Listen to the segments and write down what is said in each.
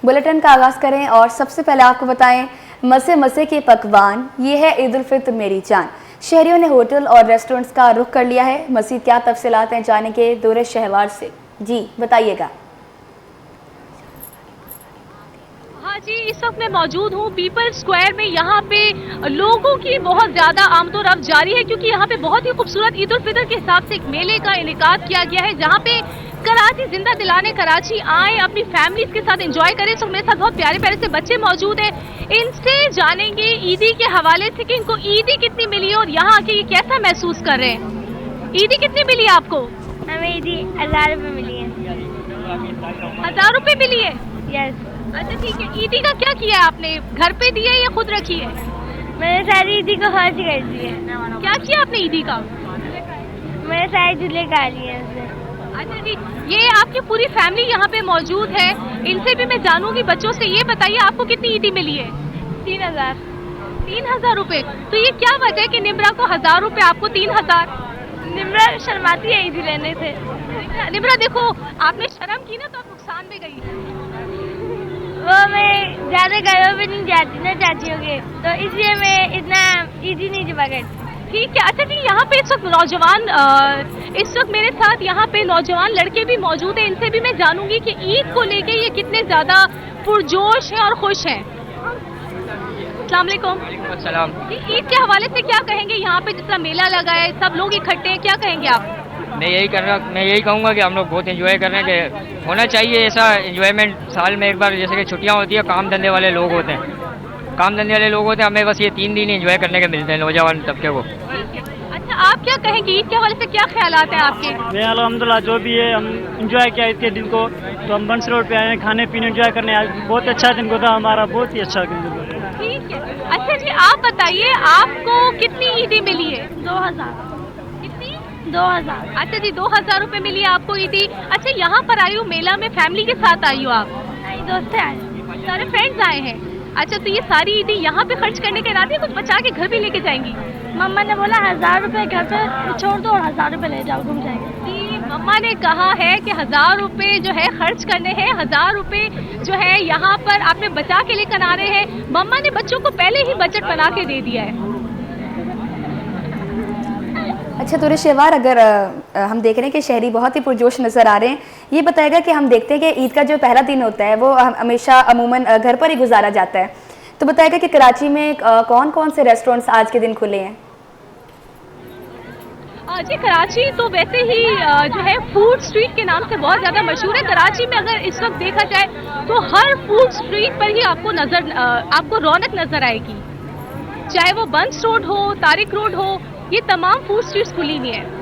Bulletin का आगाज़ करें और सबसे पहले आपको बताएं मज़े मज़े के पकवान, ये है ईद उल फित्र मेरी जान। शहरियों ने होटल और रेस्टोरेंट्स का रुख कर लिया है। मज़ीद क्या तफसीलात हैं जानेंगे दौरे शहवार से। जी बताइएगा। हाँ जी, इस वक्त मैं मौजूद हूँ पीपल स्क्वायर में। यहाँ पे लोगों की बहुत ज़्यादा आमदोरफ्त जारी है क्योंकि यहाँ पे बहुत ही खूबसूरत ईद उल फित्र के हिसाब से एक मेले का इनेकाद किया गया है जहाँ पे कराची जिंदा दिलाने कराची आए, अपनी फैमिलीज के साथ एंजॉय करें। तो मेरे साथ बहुत प्यारे प्यारे से बच्चे मौजूद हैं, इनसे जानेंगे ईदी के हवाले से कि इनको ईदी कितनी मिली है और यहाँ आके ये कैसा महसूस कर रहे हैं। ईदी कितनी मिली है आपको? हमें ईदी 1000 रुपये मिली है। 1000 रुपये मिली है? यस। अच्छा ठीक है, ईदी का क्या किया है आपने? घर पे दी है या खुद रखी है? मैंने सारी ईदी को खर्च कर दिए। क्या किया आपने ईदी का? मैंने सारे झूले खा लिए उससे। अच्छा जी, ये आपकी पूरी फैमिली यहाँ पे मौजूद है, इनसे भी मैं जानूंगी बच्चों से। ये बताइए आपको कितनी ईदी मिली है? 3000। 3000 रुपए। तो ये क्या वजह है कि निम्रा को 1000 रुपए, आपको 3000? निम्रा शर्माती है ईदी लेने से। निम्रा देखो, आपने शर्म की ना तो आप नुकसान में गई। वो मैं ज्यादा घरों पे नहीं जाती ना चाचियों के, तो इसलिए मैं इतना ईदी नहीं जमा करती। ठीक है। अच्छा जी, यहाँ पे इस वक्त नौजवान, इस वक्त मेरे साथ यहाँ पे नौजवान लड़के भी मौजूद हैं, इनसे भी मैं जानूंगी कि ईद को लेके ये कितने ज्यादा पुरजोश हैं और खुश हैं। अस्सलाम वालेकुम। सलाम। ईद के हवाले से क्या कहेंगे? यहाँ पे जितना मेला लगा है, सब लोग इकट्ठे हैं, क्या कहेंगे आप? मैं यही कहूँगा कि हम लोग बहुत एंजॉय कर रहे हैं, कि होना चाहिए ऐसा एंजॉयमेंट साल में एक बार। जैसे कि छुट्टियाँ होती है, काम धंधे वाले लोग होते हैं, हमें बस ये 3 दिन एंजॉय करने के मिलते हैं नौजवान तबके को। अच्छा, आप क्या कहेंगे? ईद के हवाले से क्या ख्यालात हैं आपके? मैं अल्हम्दुलिल्लाह जो भी है हम इंजॉय किया ईद के दिन को, तो हम बंस रोड पे आए हैं खाने पीने इंजॉय करने। आज बहुत अच्छा दिन को था हमारा, बहुत ही अच्छा दिन को। ठीक है। अच्छा जी, आप बताइए आपको कितनी ईदी मिली है? 2000। कितनी? 2000। अच्छा जी, 2000 रुपए मिली है आपको ईदी। अच्छा, यहाँ पर आई हो मेला में, फैमिली के साथ आई हो आप? नहीं, दोस्त आए, सारे फ्रेंड्स आए हैं। अच्छा, तो ये सारी ईदी यहाँ पे खर्च करने के इरादे, कुछ बचा के घर भी लेके जाएंगी? मम्मा ने बोला 1000 रुपये घर पे छोड़ दो और 1000 रुपये ले जाओ, घूम जाएंगे। मम्मा ने कहा है कि 1000 रुपए जो है खर्च करने हैं, 1000 रुपए जो है यहाँ पर आपने बचा के लेकर आ रहे हैं। मम्मा ने बच्चों को पहले ही बजट बना के दे दिया है। अच्छा दौरे शहवार, अगर हम देख रहे हैं कि शहरी बहुत ही पुरजोश नज़र आ रहे हैं, ये बताएगा कि हम देखते हैं कि ईद का जो पहला दिन होता है वो हमेशा अमूमन घर पर ही गुजारा जाता है, तो बताएगा कि कराची में कौन कौन से रेस्टोरेंट्स आज के दिन खुले हैं? जी, कराची तो वैसे ही जो है फूड स्ट्रीट के नाम से बहुत ज़्यादा मशहूर है। कराची में अगर इस वक्त देखा जाए तो हर फूड स्ट्रीट पर ही आपको रौनक नज़र आएगी, चाहे वो बंस रोड हो, तारिक रोड हो, ये तमाम फूड स्ट्रीट्स खुली हुई हैं।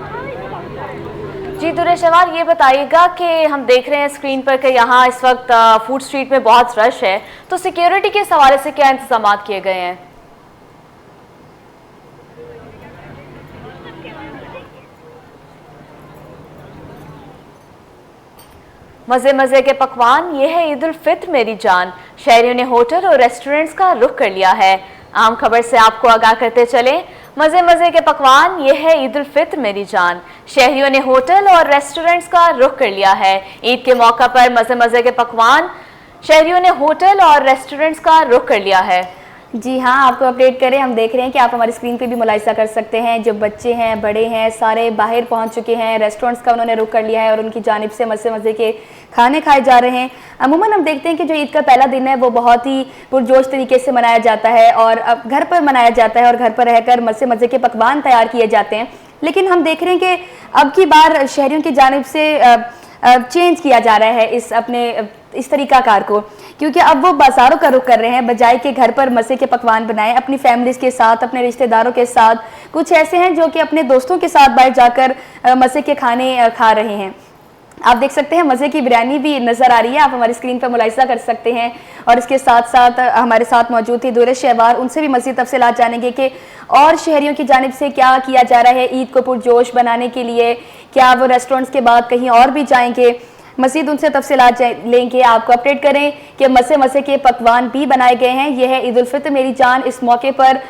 जी दुरे शहवार, ये बताइएगा कि हम देख रहे हैं स्क्रीन पर कि यहाँ इस वक्त फूड स्ट्रीट में बहुत रश है, तो सिक्योरिटी के हवाले से क्या इंतजाम किए गए हैं? मजे मजे के पकवान, ये है ईद उल फित्र मेरी जान। शहरियों ने होटल और रेस्टोरेंट्स का रुख कर लिया है। आम खबर से आपको आगाह करते चले, मजे मजे के पकवान, ये है ईद उल फित्र मेरी जान। शहरियों ने होटल और रेस्टोरेंट्स का रुख कर लिया है। ईद के मौका पर मजे मजे के पकवान, शहरियों ने होटल और रेस्टोरेंट्स का रुख कर लिया है। जी हाँ, आपको अपडेट करें, हम देख रहे हैं कि आप हमारी स्क्रीन पे भी मुलाहिजा कर सकते हैं, जो बच्चे हैं, बड़े हैं, सारे बाहर पहुंच चुके हैं। रेस्टोरेंट्स का उन्होंने रुख कर लिया है और उनकी जानिब से मज़े मज़े के खाने खाए जा रहे हैं। अमूमन हम देखते हैं कि जो ईद का पहला दिन है वो बहुत ही पुरजोश तरीके से मनाया जाता है और अब घर पर मनाया जाता है और घर पर रहकर मज़े मज़े के पकवान तैयार किए जाते हैं। लेकिन हम देख रहे हैं कि अब की बार शहरियों की जानिब से चेंज किया जा रहा है इस तरीकाकार को, क्योंकि अब वो बाज़ारों का रुख कर रहे हैं बजाय कि घर पर मज़े के पकवान बनाएं अपनी फैमिलीज़ के साथ, अपने रिश्तेदारों के साथ। कुछ ऐसे हैं जो कि अपने दोस्तों के साथ बाहर जाकर मज़े के खाने खा रहे हैं। आप देख सकते हैं मज़े की बिरयानी भी नज़र आ रही है, आप हमारी स्क्रीन पर मुलाहिजा कर सकते हैं। और इसके साथ साथ हमारे साथ मौजूद थी दौरे शहवार, उनसे भी मज़ीद तफसीलात जानेंगे कि और शहरियों की जानिब से क्या किया जा रहा है ईद को पुरजोश बनाने के लिए। क्या वो रेस्टोरेंट्स के बाद कहीं और भी जाएंगे? मज़ीद उनसे तफसीलात लेंगे, आपको अपडेट करें कि मज़े मज़े के पकवान भी बनाए गए हैं। यह है ईद उल फित्र मेरी जान। इस मौके पर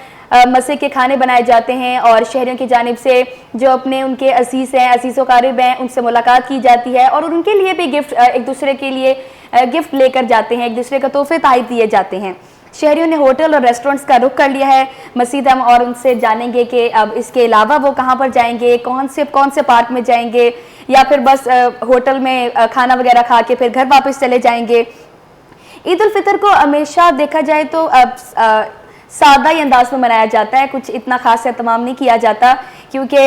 मज़े के खाने बनाए जाते हैं और शहरियों की जानिब से जो अपने उनके अजीज़ हैं, अजीज़ व क़ारिब हैं, उनसे मुलाकात की जाती है और उनके लिए भी गिफ्ट एक दूसरे के लिए गिफ्ट लेकर जाते हैं, एक दूसरे को तोहफे तोहफे दिए जाते हैं। शहरियों ने होटल और रेस्टोरेंट्स का रुख कर लिया है। मज़ीद हम और उनसे जानेंगे कि अब इसके अलावा वो कहाँ पर जाएंगे, कौन से पार्क में जाएंगे, या फिर बस होटल में खाना वगैरह खा के फिर घर वापस चले जाएंगे। ईद उल फितर को हमेशा देखा जाए तो सादा ही अंदाज में मनाया जाता है, कुछ इतना खास एहतमाम नहीं किया जाता क्योंकि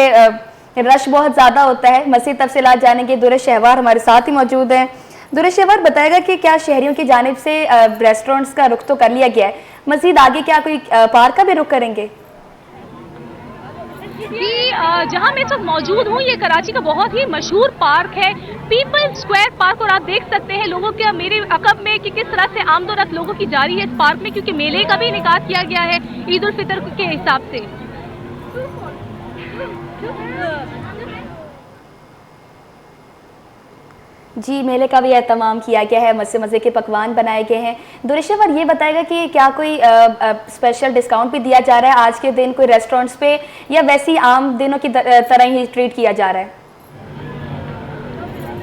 रश बहुत ज़्यादा होता है। मज़ीद तफसीलात जानेंगे। दुर शहवार हमारे साथ ही मौजूद हैं। दुर शहवार बताएगा कि क्या शहरियों की जानिब से रेस्टोरेंट्स का रुख तो कर लिया गया है, मज़ीद आगे क्या कोई पार्क का भी रुख करेंगे? जी, जहां मैं सब मौजूद हूँ ये कराची का बहुत ही मशहूर पार्क है, पीपल स्क्वायर पार्क, और आप देख सकते हैं लोगों के मेरे अकब में कि किस तरह से आमदोरफ्त लोगों की जारी है इस पार्क में, क्योंकि मेले का भी इनेकाद किया गया है ईद उल फितर के हिसाब से। जी, मेले का भी एहतमाम किया गया है, मज़े के पकवान बनाए गए हैं। दुरेशवर ये बताएगा कि क्या कोई स्पेशल डिस्काउंट भी दिया जा रहा है आज के दिन कोई रेस्टोरेंट्स पे, या वैसी आम दिनों की तरह ही ट्रीट किया जा रहा है?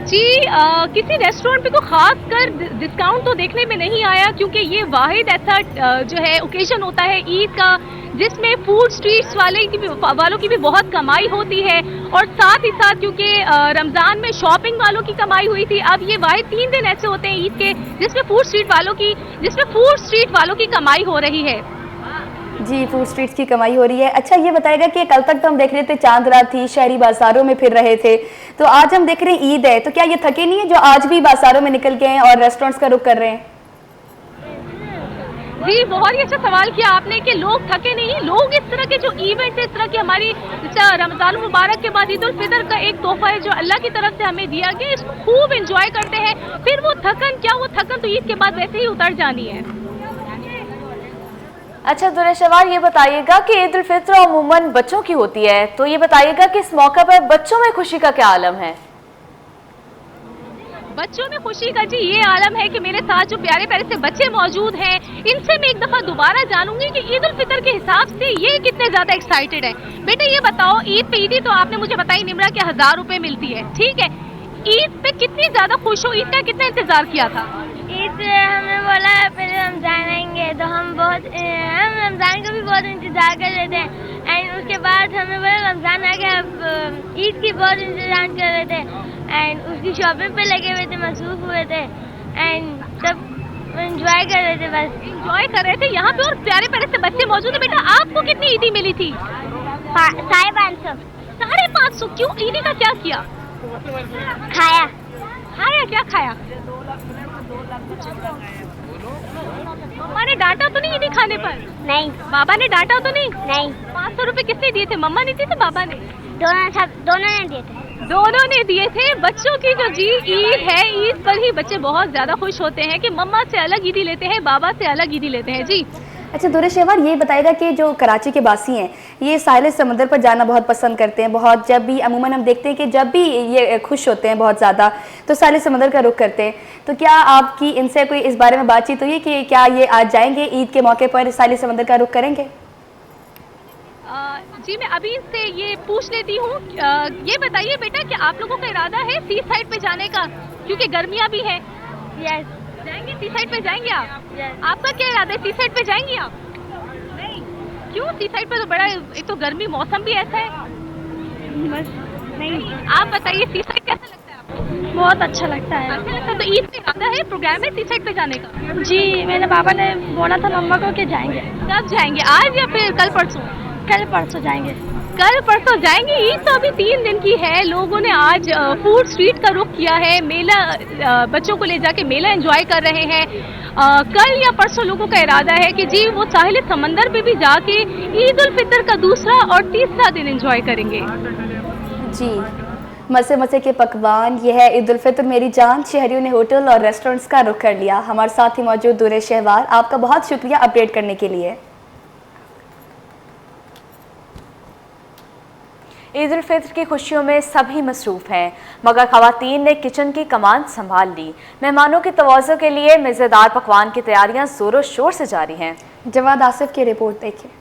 जी, किसी रेस्टोरेंट पे तो खास कर डिस्काउंट तो देखने में नहीं आया, क्योंकि ये वाहिद ऐसा जो है ओकेजन होता है ईद का जिसमें फूड स्ट्रीट्स वालों की भी बहुत कमाई होती है, और साथ ही साथ क्योंकि रमज़ान में शॉपिंग वालों की कमाई हुई थी, अब ये वाहिद 3 दिन ऐसे होते हैं ईद के जिसमें फूड स्ट्रीट वालों की कमाई हो रही है। जी, फूड स्ट्रीट्स की कमाई हो रही है। अच्छा, ये बताएगा कि कल तक तो हम देख रहे थे चांद रात थी, शहरी बाजारों में फिर रहे थे, तो आज हम देख रहे हैं ईद है, तो क्या ये थके नहीं है जो आज भी बाजारों में निकल गए हैं और रेस्टोरेंट्स का रुख कर रहे हैं? जी, बहुत ही अच्छा सवाल किया आपने कि लोग थके नहीं। लोग इस तरह के जो इवेंट है, इस तरह की हमारी रमजान मुबारक के बाद ईद उल फितर का एक तोहफा है जो अल्लाह की तरफ से हमें दिया गया, इसको खूब एंजॉय करते हैं। फिर वो थकन तो ईद के बाद वैसे ही उतर जानी है। अच्छा दुरेशवार, ये बताइएगा कि ईद उल फितर अमूमन बच्चों की होती है, तो ये बताइएगा कि इस मौका पर बच्चों में खुशी का क्या आलम है? बच्चों में खुशी का जी ये आलम है कि मेरे साथ जो प्यारे प्यारे से बच्चे मौजूद हैं, इनसे मैं एक दफा दोबारा जानूंगी कि ईद उल फितर के हिसाब से ये कितने ज्यादा एक्साइटेड है। बेटा ये बताओ, ईद पे ईदी तो आपने मुझे बताई निमरा कि 1000 रुपए मिलती है, ठीक है, ईद पे कितनी ज्यादा खुश हो, ईद का कितना इंतजार किया था? ईद हमें बोला पहले रमजान आएंगे, तो हम रमजान का भी बहुत इंतजार कर रहे थे, एंड उसके बाद हमें बोला रमजान आ गया, अब ईद की बहुत इंतजार कर रहे थे, एंड उसकी शॉपिंग पे लगे हुए थे, मसरूफ हुए थे, एंड सब एंजॉय कर रहे थे, बस एंजॉय कर रहे थे। यहाँ पे और प्यारे प्यारे से बच्चे मौजूद है। बेटा आपको कितनी ईदी मिली थी? 550। 550? क्यों? ईदी का क्या किया? खाया। क्या खाया? मम्मा ने डांटा तो नहीं ईदी खाने पर? नहीं। बाबा ने डांटा तो नहीं? नहीं। 500 रुपए किसने दिए थे? मम्मा ने दिए थे, बाबा ने? दोनों ने दिए थे। दोनों ने दिए थे। बच्चों की जो जी ईद है, ईद पर ही बच्चे बहुत ज्यादा खुश होते हैं कि मम्मा से अलग ईदी लेते हैं, बाबा से अलग ईदी लेते हैं। जी अच्छा दुरेशवर, ये बताएगा कि जो कराची के बासी हैं ये साहिल समंदर पर जाना बहुत पसंद करते हैं, बहुत जब भी अमूमन हम देखते हैं कि जब भी ये खुश होते हैं बहुत ज़्यादा तो साहिल समंदर का रुख करते हैं, तो क्या आपकी इनसे कोई इस बारे में बातचीत हुई है कि क्या ये आज जाएंगे ईद के मौके पर साहिल समंदर का रुख करेंगे? जी मैं अभी इनसे ये पूछ लेती हूँ। ये बताइए बेटा कि आप लोगों का इरादा है सी साइड पे जाने का, क्योंकि गर्मियाँ भी है? यस। जाएंगे सी साइड पे, जाएंगे आप? Yes. आपका क्या इरादा है, सी साइड पे जाएंगी आप? नहीं। क्यों? सी साइड पे तो बड़ा, एक तो गर्मी, मौसम भी ऐसा है। नहीं। आप बताइए सी साइड कैसा लगता है आपको? बहुत अच्छा लगता है। अच्छा लगता है। तो ईद पे इरादा है, प्रोग्राम है सी साइड पे जाने का? जी मेरे पापा ने बोला था मम्मा को कि जाएंगे। कब जाएंगे, आज या फिर कल परसों? कल परसों जाएंगे। कल परसों जाएंगे। ईद तो अभी 3 दिन की है। लोगों ने आज फूड स्ट्रीट का रुख किया है, मेला, बच्चों को ले जाके मेला एंजॉय कर रहे हैं। कल या परसों लोगों का इरादा है कि जी वो साहिल समंदर पे भी जाके ईद उल फितर का दूसरा और तीसरा दिन एंजॉय करेंगे। जी मज़े के पकवान, यह है ईद उल फितर मेरी जान। शहरियों ने होटल और रेस्टोरेंट्स का रुख कर लिया। हमारे साथ ही मौजूद दुर शहवार, आपका बहुत शुक्रिया अपडेट करने के लिए। ईद उल फितर की खुशियों में सभी मसरूफ़ हैं, मगर ख़वातीन ने किचन की कमान संभाल ली। मेहमानों की तवाज़ुन के लिए मज़ेदार पकवान की तैयारियां ज़ोरों शोर से जारी हैं। जवाद आसिफ की रिपोर्ट देखिए।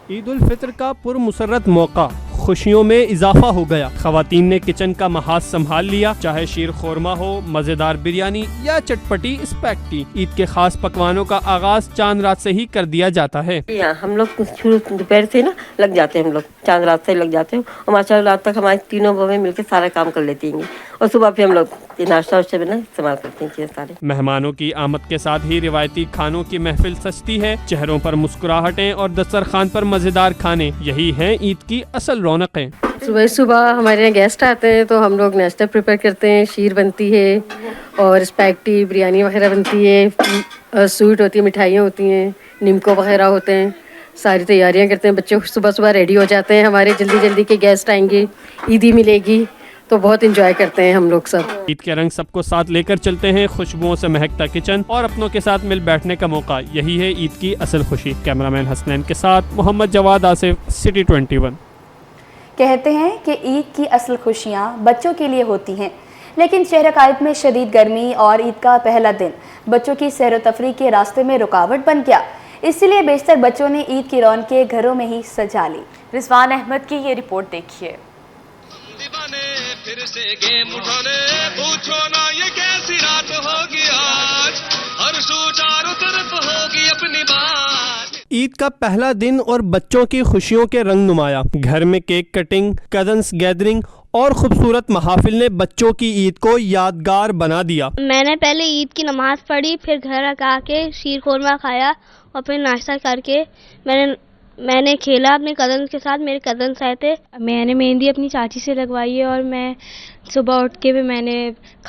ईद उल फितर का पुरमुसर्रत मौका खुशियों में इजाफा हो गया। खवातीन ने किचन का महाज संभाल लिया, चाहे शीर खोरमा हो, मजेदार बिरयानी या चटपटी स्पैगेटी। ईद के खास पकवानों का आगाज चांद रात से ही कर दिया जाता है। हम लोग शुरू दोपहर से ना लग जाते हैं, हम लोग चांद रात से लग जाते हैं और माशाल्लाह रात तक हमारी तीनों बहनें मिलकर सारा काम कर लेती हैं और सुबह फिर हम लोग नाश्ता वाश्ता भी ना इस्तेमाल करते हैं सारे। मेहमानों की आमद के साथ ही रिवायती खानों की महफिल सजती है। चेहरों पर मुस्कुराहटें और दस्तरखान पर मजेदार खाने, यही हैं ईद की असल रौनकें। सुबह सुबह हमारे यहाँ गेस्ट आते हैं तो हम लोग नाश्ता प्रिपेयर करते हैं। शीर बनती है और स्पैगेटी बिरयानी वगैरह बनती है, स्वीट होती है, मिठाइयाँ होती हैं, निमको वगैरह होते हैं। सारी तैयारियां करते हैं, बच्चे सुबह सुबह रेडी हो जाते हैं। हमारे जल्दी जल्दी के गेस्ट आएंगे, ईदी मिलेगी, तो बहुत एंजॉय करते हैं हम लोग सब। ईद के रंग सबको साथ लेकर चलते हैं, खुशबुओं से महकता किचन और अपनों के साथ मिल बैठने का मौका, यही है ईद की असल खुशी। कैमरामैन हसनैन के साथ मोहम्मद जवाद आसिफ, सिटी 21। कहते हैं कि ईद की असल खुशियाँ बच्चों के लिए होती हैं, लेकिन शहर कायद में शदीद गर्मी और ईद का पहला दिन बच्चों की सैर व तफरीह के रास्ते में रुकावट बन गया। इसलिए बेशतर बच्चों ने ईद की रौनकें घरों में ही सजा ली। रिजवान अहमद की ये रिपोर्ट देखिए। फिर से गेम उठाने, पूछो ना ये कैसी रात होगी आज, हर सू चारों तरफ होगी अपनी बात। ईद का पहला दिन और बच्चों की खुशियों के रंग नुमाया। घर में केक कटिंग, कजन्स गैदरिंग और खूबसूरत महाफिल ने बच्चों की ईद को यादगार बना दिया। मैंने पहले ईद की नमाज पढ़ी, फिर घर आके शीर खोरमा खाया और फिर नाश्ता करके मैंने खेला अपने कज़न्स के साथ। मेरे कज़न्स आए थे, मैंने मेहंदी अपनी चाची से लगवाई है और मैं सुबह उठ के भी मैंने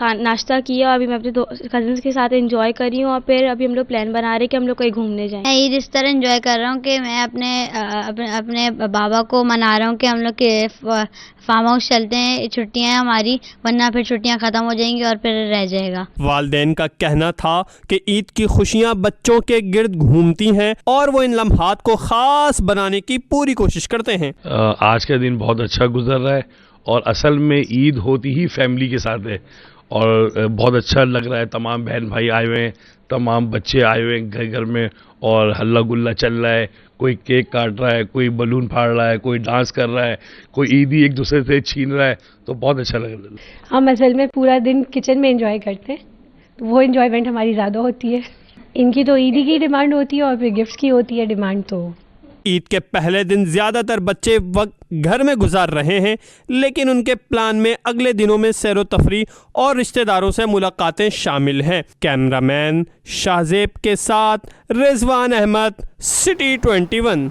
नाश्ता किया। अभी मैं अपने कज़न्स के साथ एंजॉय कर रही हूँ और फिर अभी हम लोग प्लान बना रहे हैं कि हम लोग कहीं घूमने जाएं। मैं ईद इस तरह एंजॉय कर रहा हूँ कि मैं अपने बाबा को मना रहा हूँ कि हम लोग के फार्म हाउस चलते हैं, छुट्टियाँ हैं हमारी, वरना फिर छुट्टियाँ ख़त्म हो जाएंगी और फिर रह जाएगा। वालिदैन का कहना था कि ईद की खुशियाँ बच्चों के गिर्द घूमती हैं और वो इन लम्हात को खास बनाने की पूरी कोशिश करते हैं। आज का दिन बहुत अच्छा गुजर रहा है और असल में ईद होती ही फैमिली के साथ है और बहुत अच्छा लग रहा है। तमाम बहन भाई आए हुए हैं, तमाम बच्चे आए हुए हैं घर घर में और हल्ला गुल्ला चल रहा है। कोई केक काट रहा है, कोई बलून फाड़ रहा है, कोई डांस कर रहा है, कोई ईदी एक दूसरे से छीन रहा है, तो बहुत अच्छा लग रहा है। हम असल में पूरा दिन किचन में एंजॉय करते हैं, तो वो एंजॉयमेंट हमारी ज़्यादा होती है। इनकी तो ईदी की डिमांड होती है और फिर गिफ्ट्स की होती है डिमांड। तो ईद के पहले दिन ज्यादातर बच्चे वक्त घर में गुजार रहे हैं, लेकिन उनके प्लान में अगले दिनों में सैर व तफरीह और रिश्तेदारों से मुलाकातें शामिल हैं। कैमरामैन शाहजेब के साथ रिजवान अहमद, सिटी 21।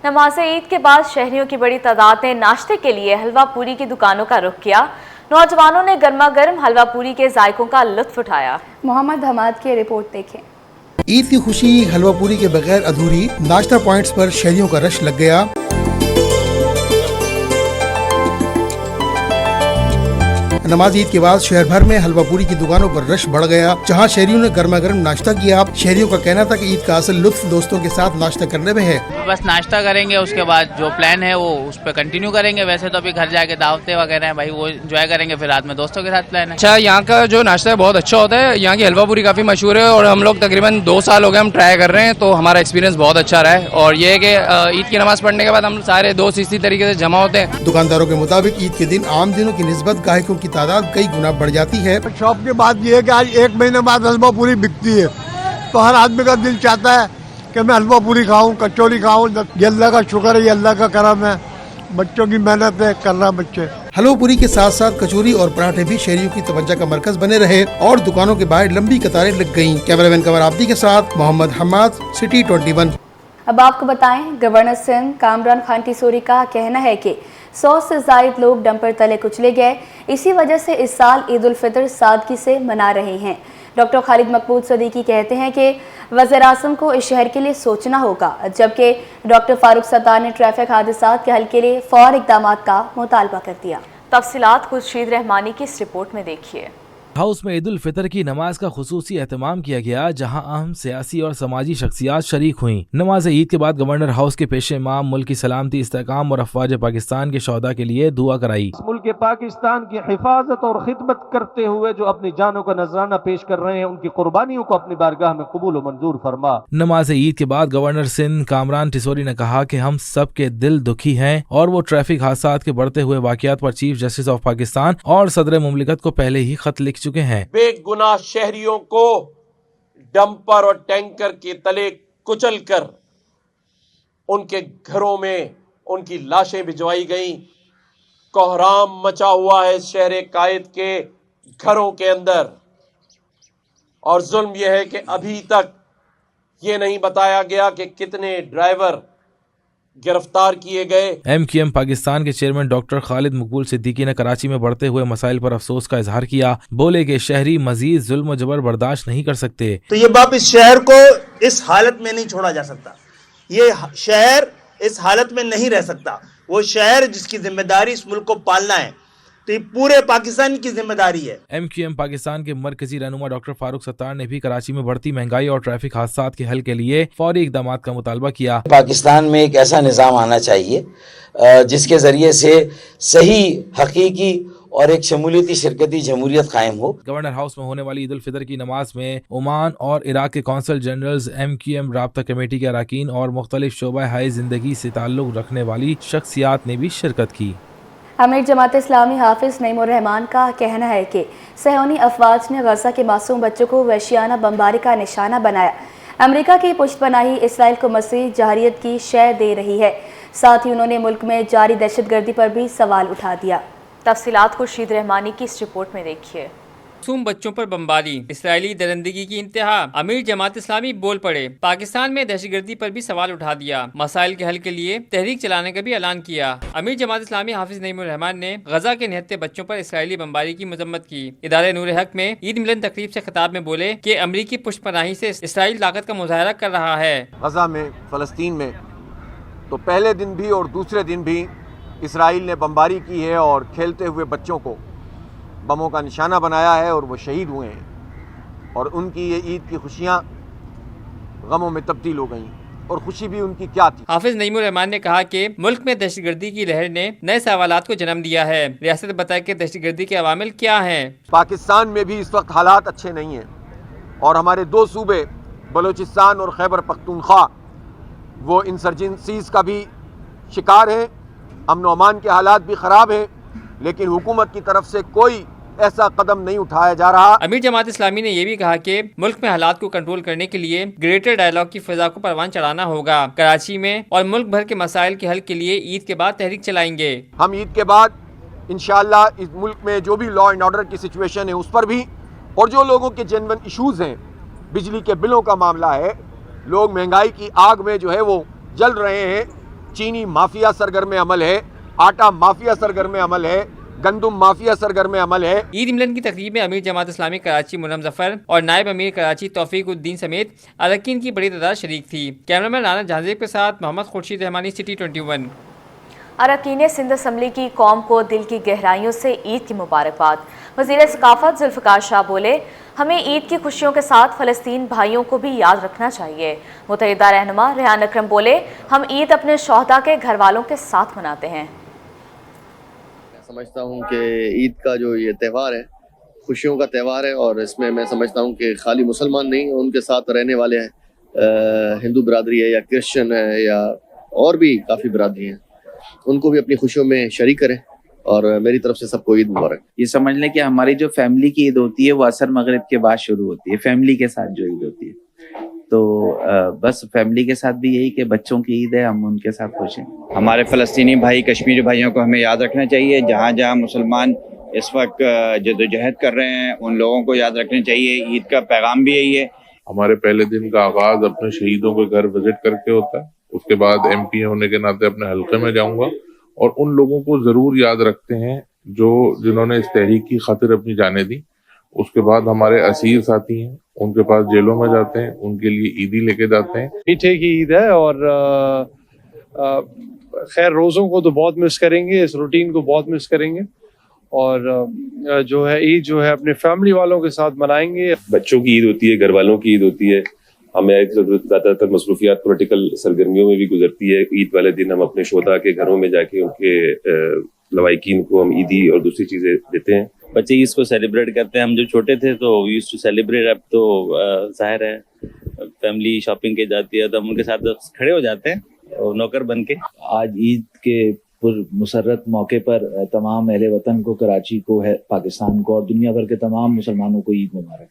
नमाज ईद के बाद शहरियों की बड़ी तादाद ने नाश्ते के लिए हलवा पूरी की दुकानों का रुख किया। नौजवानों ने गर्मा गर्म हलवा पूरी के जायकों का लुत्फ उठाया। मोहम्मद हमाद की रिपोर्ट देखें। ईद की खुशी हलवा पूरी के बगैर अधूरी। नाश्ता पॉइंट्स पर शहरियों का रश लग गया। नमाज ईद के बाद शहर भर में हलवा पूरी की दुकानों पर रश बढ़ गया, जहां शहरियों ने गर्मा गर्म नाश्ता किया। शहरियों का कहना था कि ईद का असल लुत्फ दोस्तों के साथ नाश्ता करने में है। बस नाश्ता करेंगे, उसके बाद जो प्लान है वो उस पर कंटिन्यू करेंगे। वैसे तो अभी घर जाके दावतें वगैरह हैं भाई, वो एंजॉय करेंगे, फिर रात में दोस्तों के साथ प्लान है। अच्छा, यहाँ का जो नाश्ता है बहुत अच्छा होता है। यहाँ की हलवा पूरी काफी मशहूर है और हम लोग तकरीबन 2 साल हो गए हम ट्राई कर रहे हैं, तो हमारा एक्सपीरियंस बहुत अच्छा रहा है। और ये है कि ईद की नमाज पढ़ने के बाद हम सारे दोस्त इसी तरीके से जमा होते हैं। दुकानदारों के मुताबिक ईद के दिन आम दिनों की निस्बत ग्राहकों की तादाद कई गुना बढ़ जाती है। शॉप की बात यह है कि आज 1 महीने बाद हलवा पूरी बिकती है, तो हर आदमी का दिल चाहता है कि मैं हलवा पूरी खाऊं, कचौरी खाऊं। ये अल्लाह का शुक्र है, ये अल्लाह का करम है, बच्चों की मेहनत है, कर रहा है बच्चे। हलवा पूरी के साथ साथ कचौरी और पराठे भी शहरियों की तवज्जो का मरकज बने रहे और दुकानों के बाहर लंबी कतारें लग गयी। कैमरामैन कमर आब्दी के साथ मोहम्मद हमाद, सिटी 21। अब आपको बताएं, गवर्नर सिंध कामरान खान टिसोरी का कहना है कि 100 से ज़ायद लोग डंपर तले कुचले गए। इसी वजह से इस साल ईद उल फितर सादगी से मना रहे हैं। डॉक्टर खालिद मकबूल सदीकी कहते हैं कि वज़ीर आज़म को इस शहर के लिए सोचना होगा, जबकि डॉक्टर फारूक सत्तार ने ट्रैफिक हादसात के हल के लिए फौरी इक़दामात का मुतालबा कर दिया। तफसीलात खुर्शीद रहमानी की इस रिपोर्ट में देखिए। हाउस में ईद उल फितर की नमाज का खुसूसी एहतमाम किया गया, जहां अहम सियासी और समाजी शख्सियात शरीक हुई। नमाज ईद के बाद गवर्नर हाउस के पेश इमाम मुल्क की सलामती, इस्तेकाम और अफवाज पाकिस्तान के शोहदा के लिए दुआ कराई। मुल्क पाकिस्तान की हिफाजत और खिदमत करते हुए जो अपनी जानों का नजराना पेश कर रहे हैं, उनकी कुर्बानियों को अपनी बारगाह में कबूल और मंजूर फरमा। नमाज ईद के बाद गवर्नर सिंध कामरान टिसोरी ने कहा कि हम सब के दिल दुखी हैं और वो ट्रैफिक हादसात के बढ़ते हुए वाकयात पर चीफ जस्टिस ऑफ पाकिस्तान और सदर मुमलिकत को पहले ही खत लिख चुके हैं। बेगुनाह शहरियों को डंपर और टैंकर के तले कुचल कर उनके घरों में उनकी लाशें भिजवाई गईं। कोहराम मचा हुआ है शहर कायद के घरों के अंदर, और जुल्म यह है कि अभी तक ये नहीं बताया गया कि कितने ड्राइवर गिरफ्तार किए गए। MQM पाकिस्तान के चेयरमैन डॉक्टर खालिद मकबूल सिद्दीकी ने कराची में बढ़ते हुए मसाइल पर अफसोस का इजहार किया। बोले कि शहरी मजीद जुल्म और जबर बर्दाश्त नहीं कर सकते। तो ये बाप इस शहर को इस हालत में नहीं छोड़ा जा सकता। ये शहर इस हालत में नहीं रह सकता। वो शहर जिसकी जिम्मेदारी इस मुल्क को पालना है, तो ये पूरे पाकिस्तान की जिम्मेदारी है। MQM पाकिस्तान के मरकजी रहनुमा डॉक्टर फारूक सत्तार ने भी कराची में बढ़ती महंगाई और ट्रैफिक हादसात के हल के लिए फौरी इकदाम का मुतालबा किया। पाकिस्तान में एक ऐसा निज़ाम आना चाहिए जिसके जरिए से सही, हकीकी और एक शमूलियती शिरकती जमहूरियत कायम हो। गवर्नर हाउस में होने वाली ईद उल फितर की नमाज में ओमान और इराक के कौंसल जनरल्स, MQM राब्ता कमेटी के अरकान और मुख्तलिफ शोबा हाई जिंदगी से ताल्लुक रखने वाली शख्सियात ने भी शिरकत की। अमीर जमात इस्लामी हाफिज नईमुर रहमान का कहना है कि सहयोनी अफवाज ने गजा के मासूम बच्चों को वहशियाना बमबारी का निशाना बनाया। अमेरिका की पुष्टपनाही इसराइल को मसीह जहरियत की शय दे रही है। साथ ही उन्होंने मुल्क में जारी दहशतगर्दी पर भी सवाल उठा दिया। तफसीलात खुर्शीद रहमानी की इस रिपोर्ट में देखिए। मासूम बच्चों पर बमबारी, इसराइली दरिंदगी की इंतहा। अमीर जमात इस्लामी बोल पड़े, पाकिस्तान में दहशतगर्दी पर भी सवाल उठा दिया। मसाइल के हल के लिए तहरीक चलाने का भी ऐलान किया। अमीर जमात इस्लामी हाफिज नईमुर रहमान ने गजा के निहत्ते बच्चों पर इसराइली बमबारी की मजम्मत की। इदारे नूर हक में ईद मिलन तकरीब से खिताब में बोले कि अमरीकी पुष्टपनाही से इसराइल ताकत का मुजाहरा कर रहा है। गजा में, फलस्तीन में तो पहले दिन भी और दूसरे दिन भी इसराइल ने बमबारी की है और खेलते हुए बच्चों को बमों का निशाना बनाया है और वो शहीद हुए हैं। और उनकी ये ईद की खुशियाँ गमों में तब्दील हो गई, और खुशी भी उनकी क्या थी। हाफिज नईमुर रहमान ने कहा कि मुल्क में दहशतगर्दी की लहर ने नए सवालात को जन्म दिया है। रियासत बताए कि दहशतगर्दी के अवामिल क्या हैं। पाकिस्तान में भी इस वक्त हालात अच्छे नहीं हैं, और हमारे दो सूबे बलूचिस्तान और खैबर पख्तूनख्वा वो इंसर्जेंसीज का भी शिकार हैं। अमन व अमान के हालात भी ख़राब हैं, लेकिन हुकूमत की तरफ से कोई ऐसा कदम नहीं उठाया जा रहा। अमीर जमात इस्लामी ने यह भी कहा कि मुल्क में हालात को कंट्रोल करने के लिए ग्रेटर डायलॉग की फिजा को परवान चढ़ाना होगा। कराची में और मुल्क भर के मसाइल के हल के लिए ईद के बाद तहरीक चलाएंगे। हम ईद के बाद इंशाअल्लाह इस मुल्क में जो भी लॉ एंड ऑर्डर की सिचुएशन है उस पर भी, और जो लोगों के जेन्युइन इशूज़ हैं, बिजली के बिलों का मामला है, लोग महंगाई की आग में जो है वो जल रहे हैं। चीनी माफिया सरगर्म अमल है, आटा माफिया सरगर्म अमल है, गंदुम माफिया सरगर्म अमल है। ईद मिलन की तकरीब में अमीर जमात इस्लामी कराची मुन्नम जफर और नायब अमीर कराची तौफीक उद्दीन समेत अरकान की बड़ी तादाद शरीक थी। कैमरामैन राना जहांजेब के साथ मोहम्मद खुर्शीद रहमानी, सिटी 21। अरकान सिंध असम्बली की कौम को दिल की गहराइयों से ईद की मुबारकबाद। वज़ीर सकाफत जुल्फ़िकार शाह बोले, हमें ईद की खुशियों के साथ फ़लस्तीन भाइयों को भी याद रखना चाहिए। मुतहिदा रहनुमा रेहान अकरम बोले, हम ईद अपने शोहदा के घर वालों के साथ मनाते हैं। मैं समझता हूँ कि ईद का जो ये त्यौहार है खुशियों का त्यौहार है, और इसमें मैं समझता हूँ कि खाली मुसलमान नहीं, उनके साथ रहने वाले हैं हिंदू बिरादरी है या क्रिश्चियन है या और भी काफ़ी बिरादरी हैं, उनको भी अपनी खुशियों में शरीक करें। और मेरी तरफ से सबको ईद मुबारक। ये समझ लें कि हमारी जो फैमिली की ईद होती है वो असर मगरिब के बाद शुरू होती है, फैमिली के साथ जो ईद होती है। तो बस फैमिली के साथ भी यही कि बच्चों की ईद है, हम उनके साथ खुश हैं। हमारे फ़लस्तीनी भाई, कश्मीरी भाइयों को हमें याद रखना चाहिए। जहाँ जहाँ मुसलमान इस वक्त जद्दोजहद कर रहे हैं, उन लोगों को याद रखना चाहिए। ईद का पैगाम भी यही है। हमारे पहले दिन का आगाज अपने शहीदों के घर विजिट करके होता है। उसके बाद MP होने के नाते अपने हल्के में जाऊंगा और उन लोगों को जरूर याद रखते हैं जिन्होंने इस तहरीक की खातिर अपनी जानें दी। उसके बाद हमारे असीर साथी हैं, उनके पास जेलों में जाते हैं, उनके लिए ईदी लेके जाते हैं। मीठे की ईद है और खैर रोज़ों को तो बहुत मिस करेंगे, इस रूटीन को बहुत मिस करेंगे, और जो है ईद जो है अपने फैमिली वालों के साथ मनाएंगे। बच्चों की ईद होती है, घर वालों की ईद होती है। हमें ज़्यादातर मसरूफियात पॉलिटिकल सरगर्मियों में भी गुजरती है। ईद वाले दिन हम अपने शोधा के घरों में जाके उनके लवाइकीन को हम ईदी और दूसरी चीज़ें देते हैं। बच्चे ईद को सेलिब्रेट करते हैं। हम जब छोटे थे तो यूज्ड टू सेलिब्रेट। अब तो जाहिर है फैमिली शॉपिंग के जाती है तो हम उनके साथ खड़े हो जाते हैं नौकर बन के। आज ईद के मुसर्रत मौके पर तमाम अहले वतन को, कराची को, पाकिस्तान को और दुनिया भर के तमाम मुसलमानों को ईद मुबारक।